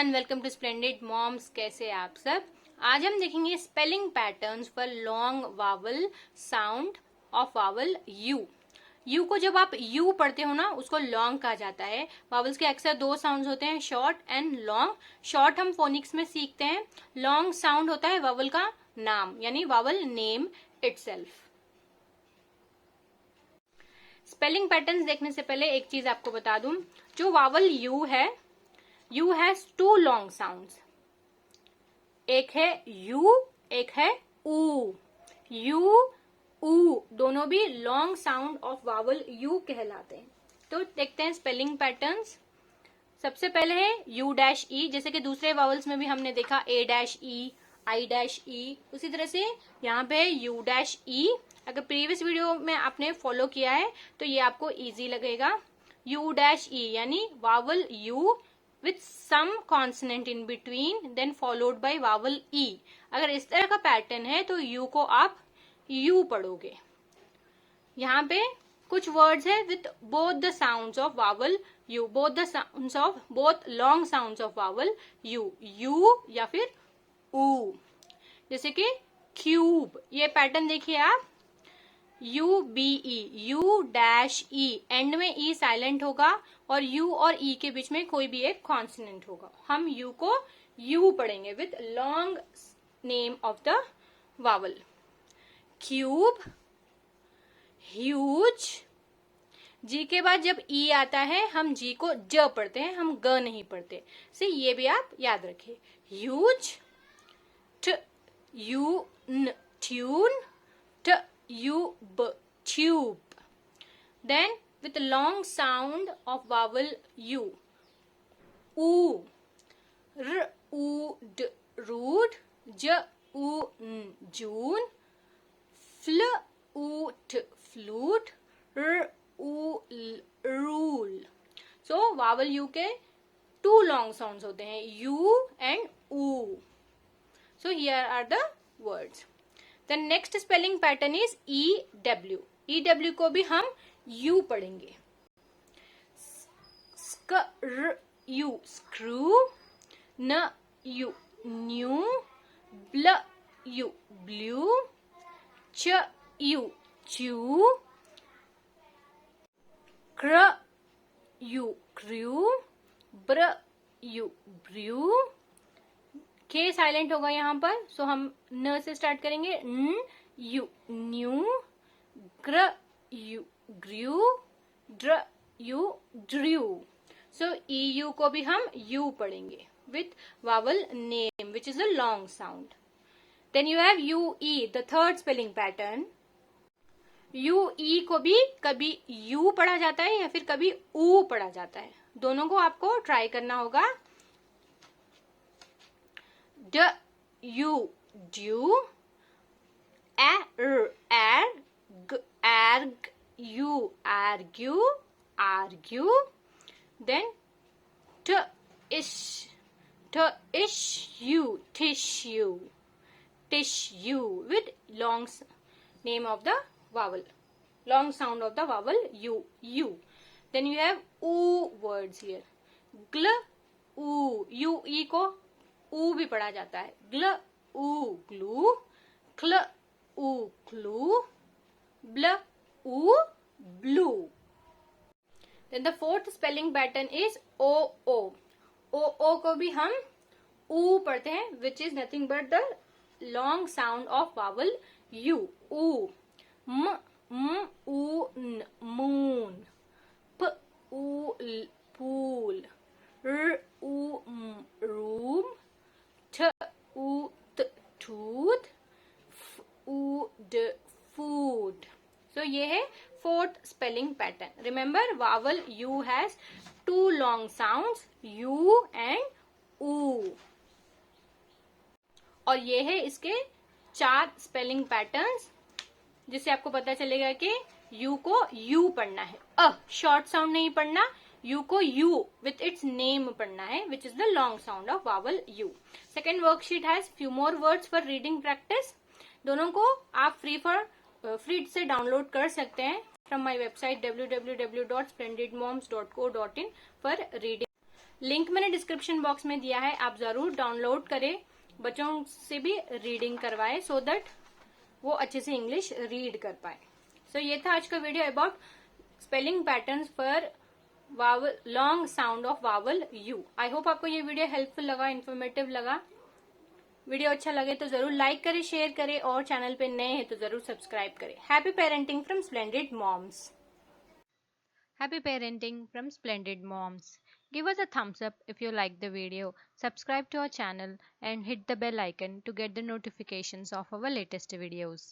Everyone, welcome to Splendid Moms. कैसे आप सब। आज हम देखेंगे spelling patterns for long vowel sound of vowel U. U को जब आप यू पढ़ते हो ना, उसको लॉन्ग कहा जाता है। वावल्स के अक्सर दो साउंड्स होते हैं, शॉर्ट एंड लॉन्ग। शॉर्ट हम फोनिक्स में सीखते हैं, लॉन्ग साउंड होता है वावल का नाम, यानी vowel name itself. Spelling patterns देखने से पहले एक चीज आपको बता दूं, जो वावल यू है, U has two long sounds. एक है यू, एक है ऊ। यू ऊ दोनों भी long sound of vowel you कहलाते हैं। तो देखते हैं स्पेलिंग पैटर्न्स। सबसे पहले है यू डैश ई, जैसे कि दूसरे वावल्स में भी हमने देखा ए डैश ई, आई डैश ई, उसी तरह से यहाँ पे है यू डैश ई। अगर प्रीवियस वीडियो में आपने फॉलो किया है तो ये आपको इजी लगेगा। यू डैश ई यानी vowel you with some consonant in between then followed by vowel e। अगर इस तरह का पैटर्न है तो u को आप u पढ़ोगे। यहाँ पे कुछ वर्ड्स है with both the sounds of vowel u, both the sounds of both long sounds of vowel u, u या फिर u। जैसे कि क्यूब, ये पैटर्न देखिए आप, U B E, U dash E, end में ई साइलेंट होगा और यू और ई के बीच में कोई भी एक कॉन्सोनेंट होगा। हम यू को यू पढ़ेंगे with long name of the vowel. Cube, huge, G के बाद जब ई आता है हम जी को ज पढ़ते हैं, हम ग नहीं पढ़ते। से ये भी आप याद रखिए। ह्यूज, ट यू न, ट्यून, ट tube, tube। Then with long sound of vowel u, oo, r u d, rude, j u n, June, fl u t, flute, r u l, rule। So vowel u के two long sounds होते हैं, u and u। So here are the words। The next spelling pattern is EW। EW को भी हम U पढ़ेंगे। Screw, screw, N U, new, Bl U, blue, Ch U, chew, Cr U, crew, Br U, brew। के silent होगा यहाँ पर, सो हम न से स्टार्ट करेंगे। N U, new, gr U, grew, dr U, drew. So E U को भी हम यू पढ़ेंगे with vowel name which is a long sound. Then you have U E, the third spelling pattern. U E को भी कभी you पढ़ा जाता है या फिर कभी ऊ पढ़ा जाता है, दोनों को आपको ट्राई करना होगा। D U, dew, erg, arg, you, argue, argue। Then t ish, you, tissue, tissue with long name of the vowel, long sound of the vowel u, u। Then you have oo words here। gl oo, u e को ऊ भी पढ़ा जाता है। ग्ल ऊ, glue, क्ल ऊ, clue, ब्ल ऊ, blue. Then the fourth spelling pattern is o o। o o को भी हम ऊ पढ़ते हैं, which is nothing but the long sound of vowel u, ऊ। m u n, moon, p u l, pool, r u m, room, t u t, tooth, f u d, food। So ये है fourth spelling pattern. Remember vowel U has two long sounds, U and oo, और ये है इसके 4 spelling patterns, जिससे आपको पता चलेगा कि यू को यू पढ़ना है, शॉर्ट साउंड नहीं पढ़ना, यू को यू विथ इट्स नेम पढ़ना है, which is the long sound of vowel you. Second worksheet has few more words for reading practice. दोनों को आप फ्री से डाउनलोड कर सकते हैं from my website www.splendidmoms.co.in for reading. Link मैंने डिस्क्रिप्शन बॉक्स में दिया है, आप जरूर डाउनलोड करें, बच्चों से भी रीडिंग करवाएं सो दैट वो अच्छे से इंग्लिश रीड कर पाए। सो ये था आज का video about spelling patterns for vowel long sound of vowel you. I hope आपको ये वीडियो हेल्पफुल लगा, इन्फॉर्मेटिव लगा। वीडियो अच्छा लगे तो जरूर लाइक करें, शेयर करें और चैनल पे नए हैं तो जरूर सब्सक्राइब करें। Happy parenting from Splendid Moms. Happy parenting from Splendid Moms. Give us a thumbs up if you like the video, subscribe to our channel and hit the bell icon to get the notifications of our latest videos.